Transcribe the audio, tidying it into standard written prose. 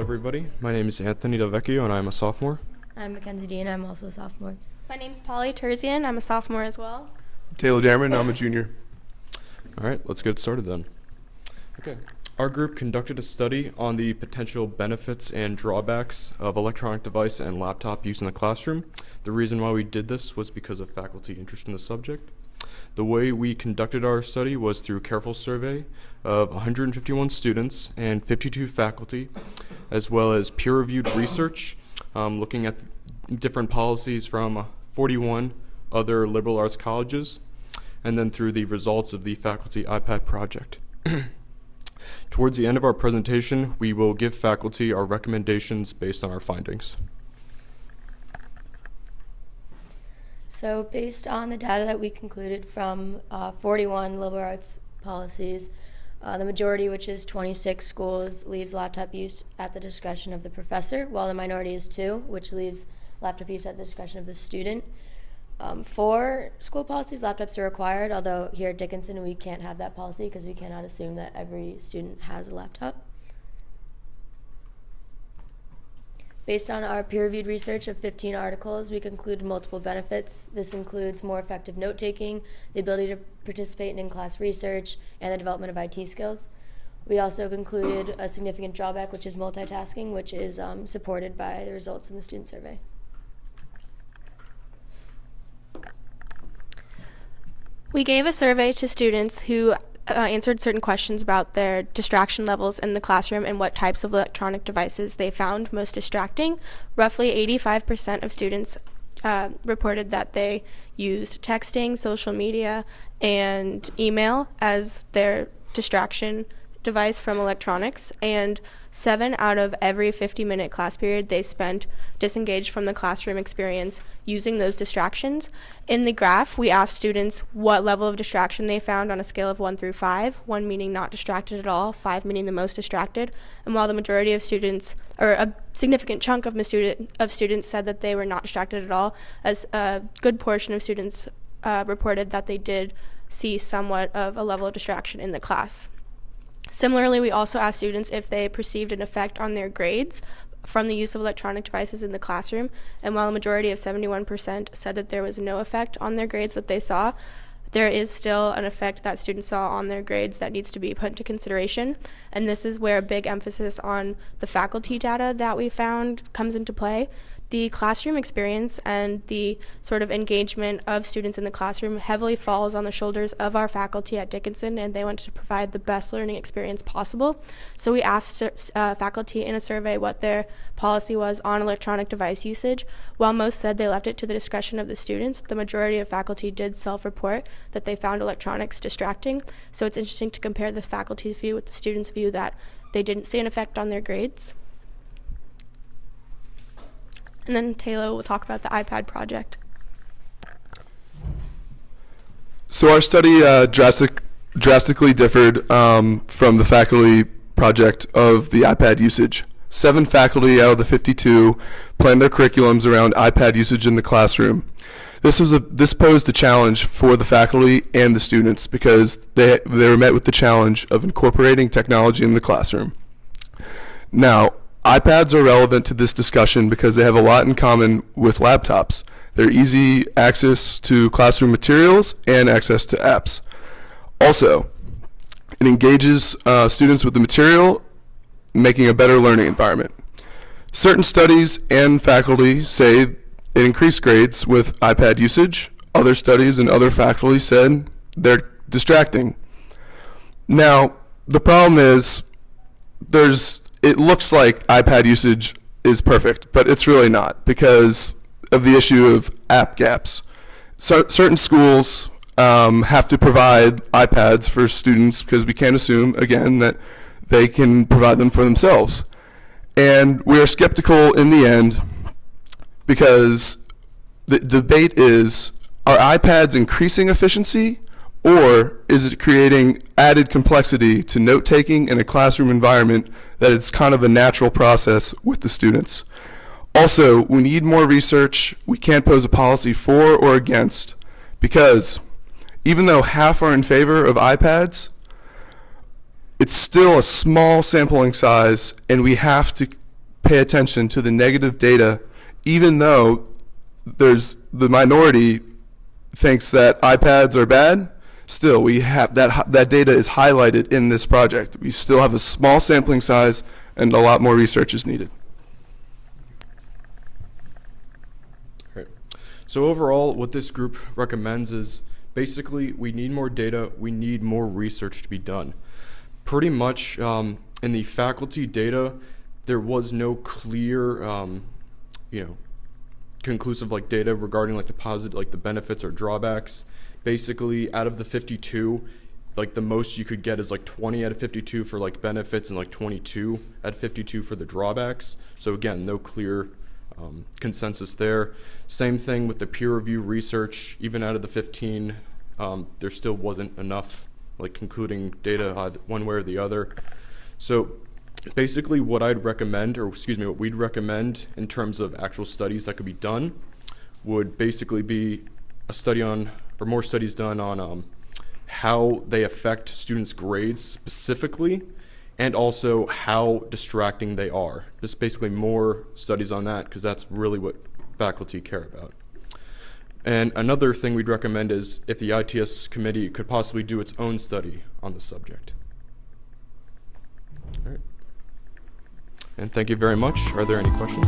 everybody. My name is Anthony Delvecchio, and I'm a sophomore. I'm Mackenzie Dean. I'm also a sophomore. My name's Polly Terzian. I'm a sophomore as well. Taylor Darman, I'm a junior. All right, let's get started then. Okay. Our group conducted a study on the potential benefits and drawbacks of electronic device and laptop use in the classroom. The reason why we did this was because of faculty interest in the subject. The way we conducted our study was through a careful survey of 151 students and 52 faculty, as well as peer-reviewed research, looking at different policies from 41 other liberal arts colleges, and then through the results of the faculty iPad project. Towards the end of our presentation, we will give faculty our recommendations based on our findings. So based on the data that we concluded from 41 liberal arts policies, the majority, which is 26 schools, leaves laptop use at the discretion of the professor, while the minority is 2, which leaves laptop use at the discretion of the student. For school policies, laptops are required, although here at Dickinson we can't have that policy because we cannot assume that every student has a laptop. Based on our peer-reviewed research of 15 articles, we concluded multiple benefits. This includes more effective note-taking, the ability to participate in in-class research, and the development of IT skills. We also concluded a significant drawback, which is multitasking, which is supported by the results in the student survey. We gave a survey to students who answered certain questions about their distraction levels in the classroom and what types of electronic devices they found most distracting. Roughly 85% of students reported that they used texting, social media, and email as their distraction device from electronics, and 7 out of every 50-minute class period they spent disengaged from the classroom experience using those distractions. In the graph, we asked students what level of distraction they found on a scale of 1 through 5, 1 meaning not distracted at all, 5 meaning the most distracted. And while the majority of students, or a significant chunk of students said that they were not distracted at all, as a good portion of students reported that they did see somewhat of a level of distraction in the class. Similarly, we also asked students if they perceived an effect on their grades from the use of electronic devices in the classroom, and while a majority of 71% said that there was no effect on their grades that they saw, there is still an effect that students saw on their grades that needs to be put into consideration, and this is where a big emphasis on the faculty data that we found comes into play. The classroom experience and the sort of engagement of students in the classroom heavily falls on the shoulders of our faculty at Dickinson, and they want to provide the best learning experience possible. So we asked faculty in a survey what their policy was on electronic device usage. While most said they left it to the discretion of the students, the majority of faculty did self-report that they found electronics distracting. So it's interesting to compare the faculty's view with the students' view that they didn't see an effect on their grades. And then Taylor will talk about the iPad project. So our study drastically differed from the faculty project of the iPad usage. 7 faculty out of the 52 planned their curriculums around iPad usage in the classroom. This posed a challenge for the faculty and the students because they were met with the challenge of incorporating technology in the classroom. Now, iPads are relevant to this discussion because they have a lot in common with laptops. They're easy access to classroom materials and access to apps. Also, it engages students with the material, making a better learning environment. Certain studies and faculty say it increased grades with iPad usage. Other studies and other faculty said they're distracting. Now, the problem is it looks like iPad usage is perfect, but it's really not because of the issue of app gaps. So certain schools have to provide iPads for students because we can't assume, again, that they can provide them for themselves. And we are skeptical in the end because the debate is, are iPads increasing efficiency, or is it creating added complexity to note-taking in a classroom environment that it's kind of a natural process with the students? Also, we need more research. We can't pose a policy for or against because even though half are in favor of iPads, it's still a small sampling size, and we have to pay attention to the negative data, even though there's the minority thinks that iPads are bad. Still, we have that data is highlighted in this project. We still have a small sampling size, and a lot more research is needed. Right. So overall, what this group recommends is basically we need more data, we need more research to be done. Pretty much in the faculty data, there was no clear, conclusive like data regarding like the benefits or drawbacks. Basically, out of the 52, like the most you could get is like 20 out of 52 for like benefits and like 22 out of 52 for the drawbacks. So again, no clear consensus there. Same thing with the peer review research. Even out of the 15, there still wasn't enough like concluding data one way or the other. So basically what I'd recommend, or excuse me, what we'd recommend in terms of actual studies that could be done would basically be a study on, or more studies done on how they affect students' grades specifically, and also how distracting they are. Just basically more studies on that, because that's really what faculty care about. And another thing we'd recommend is if the ITS committee could possibly do its own study on the subject. All right. And thank you very much. Are there any questions?